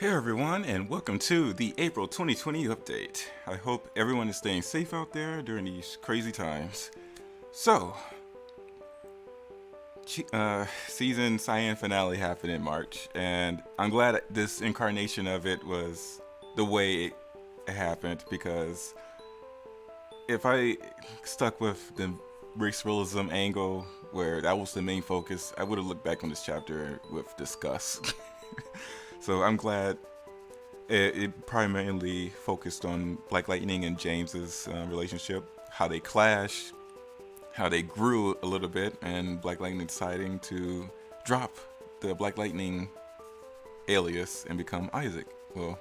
Hey everyone, and welcome to the April 2020 update. I hope everyone is staying safe out there during these crazy times. So, season Cyan finale happened in March, and I'm glad this incarnation of it was the way it happened because if I stuck with the race realism angle where that was the main focus, I would have looked back on this chapter with disgust. So I'm glad it primarily focused on Black Lightning and James's relationship, how they clash, how they grew a little bit, and Black Lightning deciding to drop the Black Lightning alias and become Isaac. Well,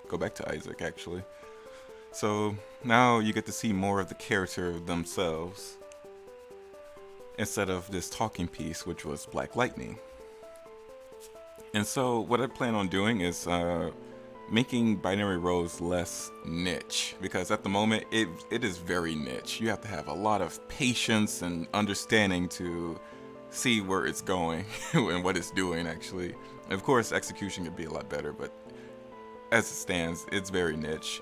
go back to Isaac actually. So now you get to see more of the character themselves instead of this talking piece, which was Black Lightning. And so what I plan on doing is making Binary Rose less niche, because at the moment it is very niche. You have to have a lot of patience and understanding to see where it's going and what it's doing actually. And of course execution could be a lot better, but as it stands it's very niche.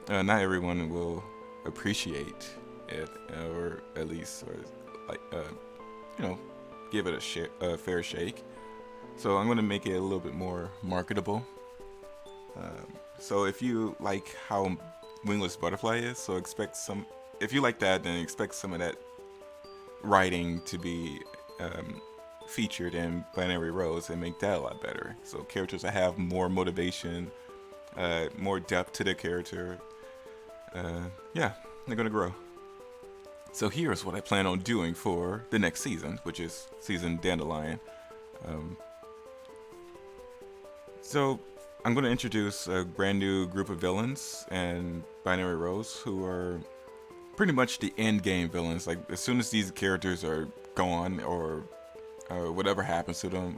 Not everyone will appreciate it, or at least like give it a fair shake. So I'm going to make it a little bit more marketable. So if you like how Wingless Butterfly is, so expect some. If you like that, then expect some of that writing to be featured in Binary Rose and make that a lot better. So characters that have more motivation, more depth to their character, yeah, they're gonna grow. So here's what I plan on doing for the next season, which is season Dandelion. So I'm going to introduce a brand new group of villains and Binary Rose, who are pretty much the end game villains. Like as soon as these characters are gone, or whatever happens to them,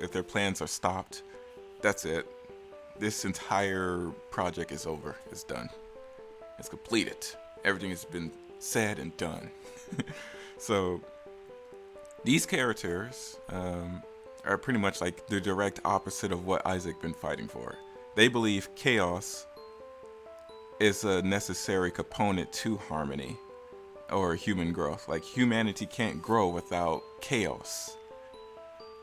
if their plans are stopped, that's it. This entire project is over. It's done. It's completed. Everything has been said and done. So these characters are pretty much like the direct opposite of what Isaac been fighting for. They believe chaos is a necessary component to harmony or human growth. Like humanity can't grow without chaos.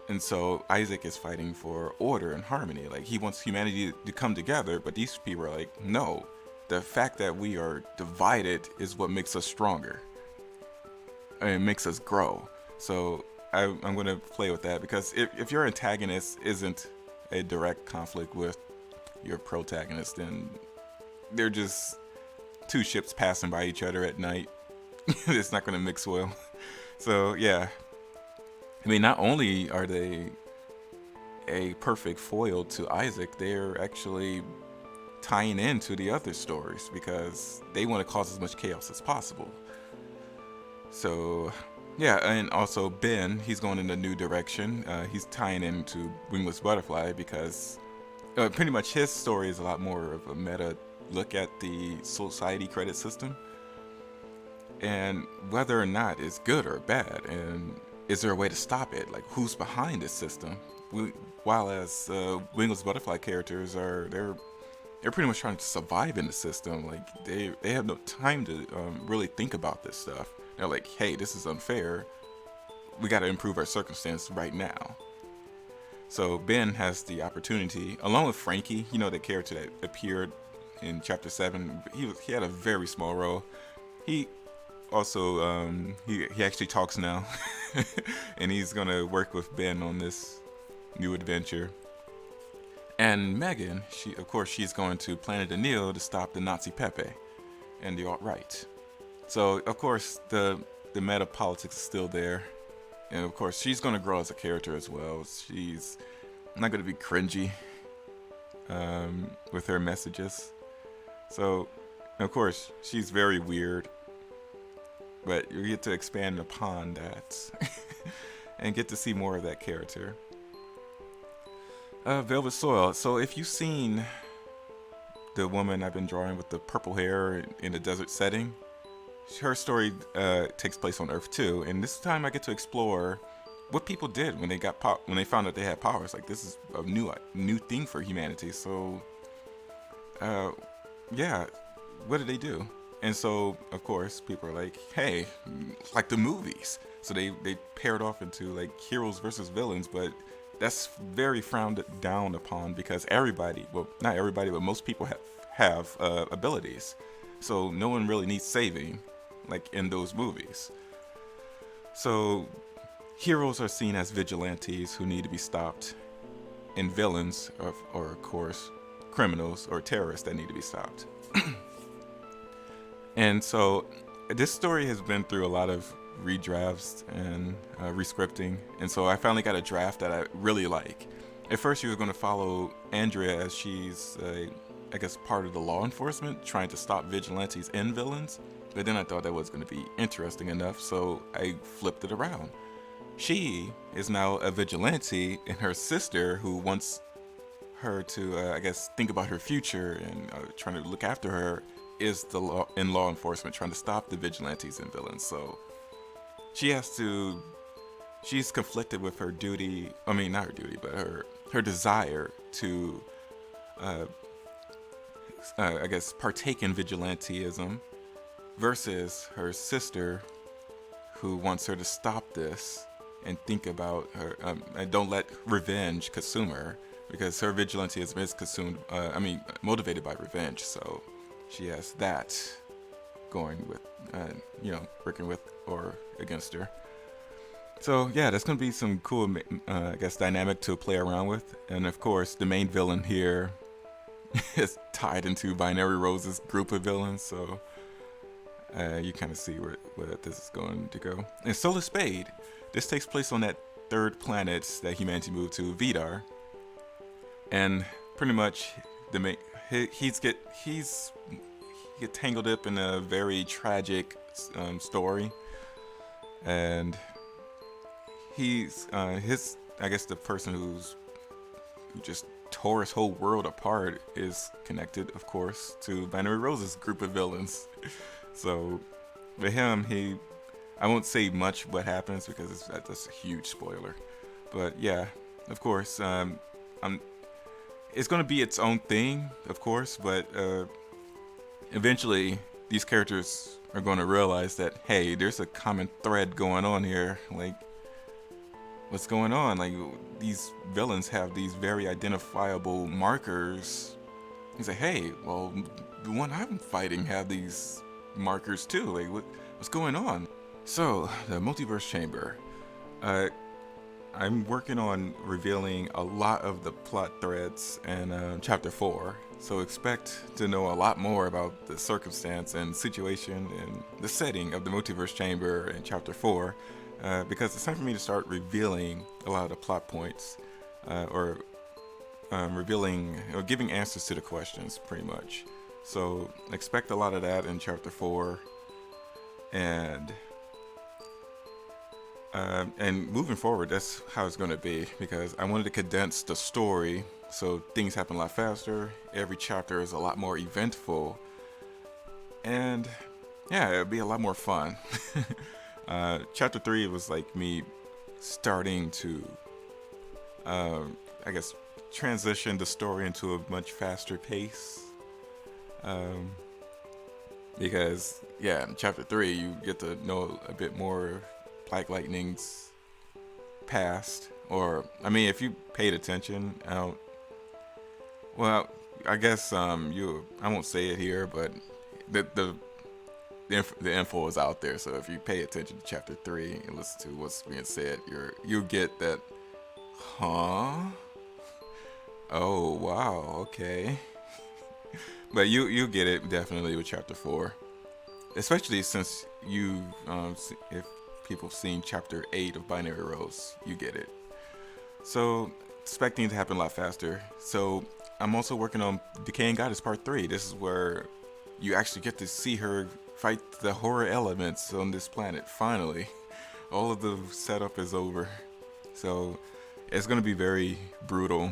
And so Isaac is fighting for order and harmony. Like he wants humanity to come together, but these people are like, no, the fact that we are divided is what makes us stronger. And it makes us grow. So I'm going to play with that, because if your antagonist isn't a direct conflict with your protagonist, then they're just two ships passing by each other at night. It's not going to mix well. So yeah, I mean, not only are they a perfect foil to Isaac, they're actually tying into the other stories because they want to cause as much chaos as possible. So yeah, and also Ben, he's going in a new direction. He's tying into Wingless Butterfly because pretty much his story is a lot more of a meta look at the society credit system and whether or not it's good or bad, and is there a way to stop it? Like who's behind this system? While as Wingless Butterfly characters they're pretty much trying to survive in the system. Like they have no time to really think about this stuff. They're like, hey, this is unfair. We got to improve our circumstance right now. So Ben has the opportunity, along with Frankie, the character that appeared in chapter 7. He had a very small role. He also he actually talks now, and he's gonna work with Ben on this new adventure. And Megan, she's going to Planet Anil to stop the Nazi Pepe and the alt-right. So of course the meta politics is still there, and of course she's gonna grow as a character as well. She's not gonna be cringy with her messages. So of course she's very weird, but you get to expand upon that and get to see more of that character. Velvet Soil. So if you've seen the woman I've been drawing with the purple hair in a desert setting, her story takes place on Earth too, and this time I get to explore what people did when they when they found out they had powers. Like this is a new thing for humanity. So uh, yeah, what did they do? And so of course people are like, hey, like the movies. So they paired off into like heroes versus villains, but that's very frowned down upon because everybody, well, not everybody, but most people have abilities. So no one really needs saving, like in those movies. So heroes are seen as vigilantes who need to be stopped, and villains are of course criminals or terrorists that need to be stopped. And so this story has been through a lot of redrafts and rescripting, and so I finally got a draft that I really like. At first, she was going to follow Andrea as she's, I guess, part of the law enforcement trying to stop vigilantes and villains. But then I thought that was going to be interesting enough, so I flipped it around. She is now a vigilante, and her sister, who wants her to, I guess, think about her future and trying to look after her, is the law enforcement trying to stop the vigilantes and villains. So she's conflicted with her duty. I mean, not her duty, but her desire to, I guess, partake in vigilantism versus her sister, who wants her to stop this and think about her, and don't let revenge consume her, because her vigilantism is motivated by revenge. So she has that going with, working with or against her. So yeah, that's gonna be some cool, I guess, dynamic to play around with. And of course, the main villain here is tied into Binary Rose's group of villains. So you kind of see where this is going to go. And Solar Spade, this takes place on that third planet that humanity moved to, Vidar. And pretty much he get tangled up in a very tragic story, and he's I guess the person who just tore his whole world apart is connected, of course, to Binary Rose's group of villains. So with him, I won't say much what happens because that's a huge spoiler. But yeah, of course, it's going to be its own thing, of course, but eventually these characters are going to realize that, hey, there's a common thread going on here. Like, what's going on? Like, these villains have these very identifiable markers. He's like, hey, well, the one I'm fighting have these markers too. Like, what's going on? So, the Multiverse Chamber. I'm working on revealing a lot of the plot threads in Chapter 4, so expect to know a lot more about the circumstance and situation and the setting of the Multiverse Chamber in Chapter 4, because it's time for me to start revealing a lot of the plot points, or revealing, or giving answers to the questions, pretty much. So expect a lot of that in Chapter 4, and moving forward, that's how it's going to be, because I wanted to condense the story so things happen a lot faster. Every chapter is a lot more eventful, and yeah, it'll be a lot more fun. Chapter 3 was like me starting to, I guess, transition the story into a much faster pace. Because, yeah, in Chapter 3, you get to know a bit more Black Lightning's past, or I mean, if you paid attention, I guess I won't say it here, but the info is out there. So if you pay attention to Chapter 3 and listen to what's being said, you'll get that. Huh? Oh wow, okay. But you get it definitely with Chapter 4, especially since if people have seen Chapter 8 of Binary Rose, you get it. So expecting it to happen a lot faster. So I'm also working on Decaying Goddess Part 3. This is where you actually get to see her fight the horror elements on this planet. Finally, all of the setup is over. So it's going to be very brutal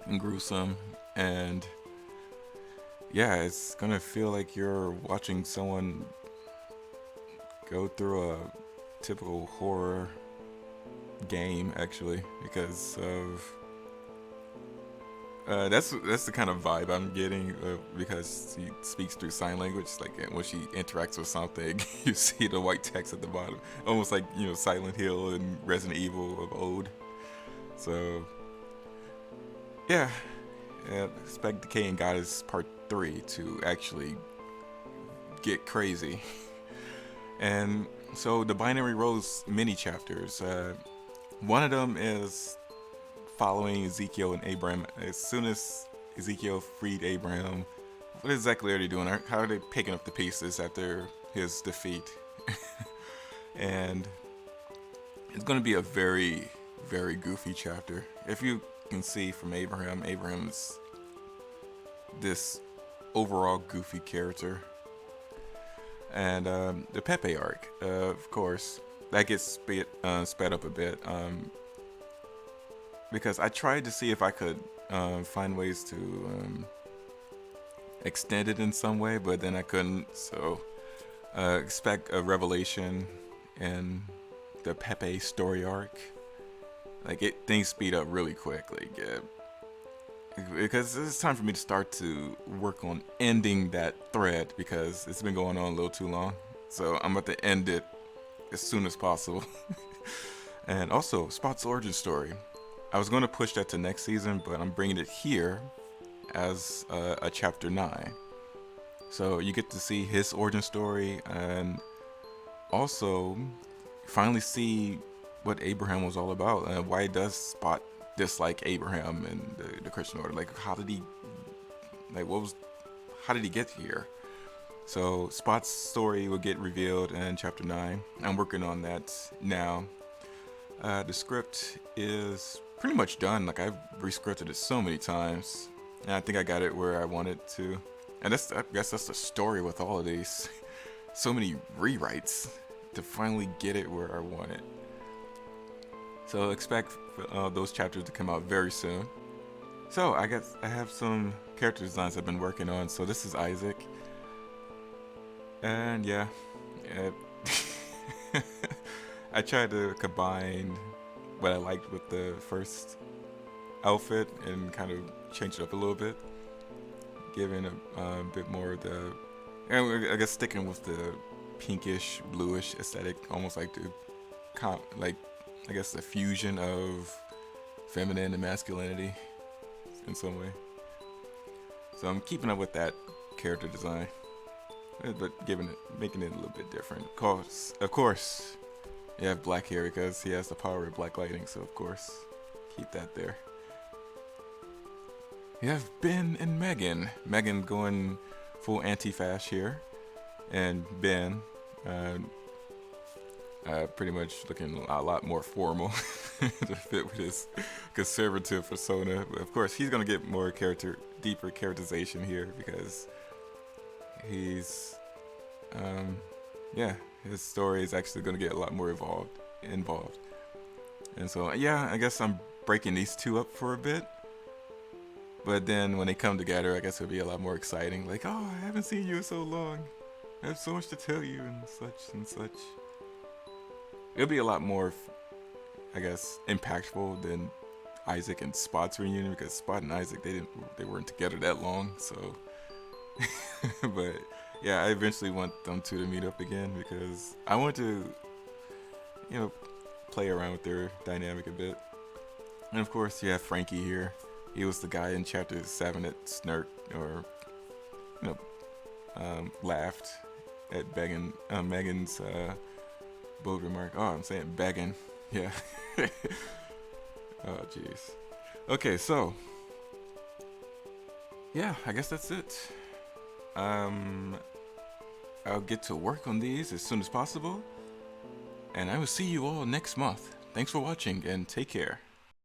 and gruesome, and yeah, it's going to feel like you're watching someone go through a typical horror game actually because of that's the kind of vibe I'm getting because he speaks through sign language. Like when she interacts with something, you see the white text at the bottom, almost like Silent Hill and Resident Evil of old. So yeah, expect Decay and Goddess Part 3 to actually get crazy. And so the Binary Rose mini chapters. One of them is following Ezekiel and Abraham. As soon as Ezekiel freed Abraham, what exactly are they doing? How are they picking up the pieces after his defeat? And it's going to be a very, very goofy chapter. If you can see from Abraham's this overall goofy character. And the Pepe arc, of course, that gets sped up a bit. Because I tried to see if I could find ways to extend it in some way, but then I couldn't. So expect a revelation in the Pepe story arc. Things speed up really quick. Because it's time for me to start to work on ending that thread because it's been going on a little too long. So I'm about to end it as soon as possible. And also, Spot's origin story. I was going to push that to next season, but I'm bringing it here as a chapter 9. So you get to see his origin story and also finally see what Abraham was all about and why does Spot dislike Abraham and the Christian order. How did he get here? So Spot's story will get revealed in chapter 9. I'm working on that now. The script is pretty much done. I've re-scripted it so many times, and I think I got it where I want it to. And I guess that's the story with all of these. So many rewrites to finally get it where I want it. So expect those chapters to come out very soon. So I guess I have some character designs I've been working on. So this is Isaac. And yeah. I tried to combine what I liked with the first outfit and kind of change it up a little bit. Giving a bit more of the, I guess sticking with the pinkish, bluish aesthetic. Almost like I guess the fusion of feminine and masculinity in some way. So I'm keeping up with that character design, but making it a little bit different. Of course, you have black hair because he has the power of black lighting. So of course, keep that there. You have Ben and Megan. Megan going full anti-fash here, and Ben. Pretty much looking a lot more formal to fit with his conservative persona. But of course, he's gonna get more deeper characterization here because he's, his story is actually gonna get a lot more involved. And so, yeah, I guess I'm breaking these two up for a bit. But then when they come together, I guess it'll be a lot more exciting. Oh, I haven't seen you in so long. I have so much to tell you and such and such. It'll be a lot more, I guess, impactful than Isaac and Spot's reunion because Spot and Isaac they weren't together that long. So, but yeah, I eventually want them two to meet up again because I want to, play around with their dynamic a bit. And of course, you have Frankie here. He was the guy in chapter 7 that snarked or, laughed at Megan's. Bold remark. Oh, I'm saying begging. Yeah. Oh, jeez. Okay, so. Yeah, I guess that's it. I'll get to work on these as soon as possible. And I will see you all next month. Thanks for watching and take care.